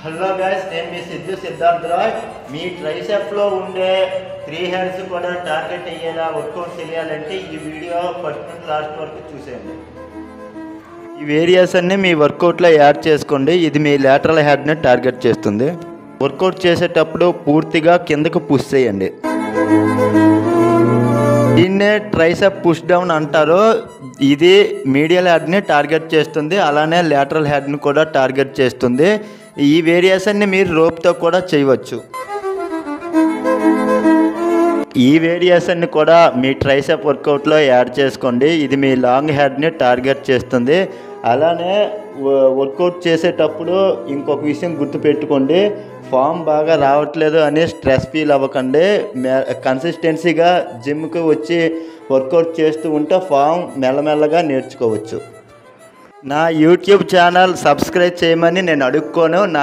Hello guys, నేను మీ సిద్ధార్థ్ రాయ్. మీ ట్రైసెప్లో ఉండే 3 heads కూడా టార్గెట్ అయ్యేలా వర్కౌట్ తెలియాలంటే ఈ వీడియో ఫస్ట్ నుంచి లాస్ట్ వరకు చూసేయండి. ఈ వేరియాస్ అన్ని మీ వర్కౌట్లో యాడ్ చేసుకోండి. ఇది మీ లాటరల్ హెడ్ని టార్గెట్ చేస్తుంది. వర్కౌట్ చేసేటప్పుడు పూర్తిగా కిందకు పుష్ చేయండి. దీన్నే ట్రైసెప్ పుష్ డౌన్ అంటారు. ఇది మీడియల్ హెడ్ని టార్గెట్ చేస్తుంది, అలానే లాటరల్ హెడ్ని కూడా టార్గెట్ చేస్తుంది. ఈ వేరియేషన్ని మీరు రోప్తో కూడా చేయవచ్చు. ఈ వేరియేషన్ని కూడా మీ ట్రైసెప్ వర్కౌట్లో యాడ్ చేసుకోండి. ఇది మీ లాంగ్ హెడ్ని టార్గెట్ చేస్తుంది. అలానే వర్కౌట్ చేసేటప్పుడు ఇంకొక విషయం గుర్తుపెట్టుకోండి, ఫామ్ బాగా రావట్లేదు అని స్ట్రెస్ ఫీల్ అవ్వకండి. కన్సిస్టెన్సీగా జిమ్కి వచ్చి వర్కౌట్ చేస్తూ ఉంటే ఫామ్ మెల్లమెల్లగా నేర్చుకోవచ్చు. నా యూట్యూబ్ ఛానల్ సబ్స్క్రైబ్ చేయమని నేను అడుక్కోను. నా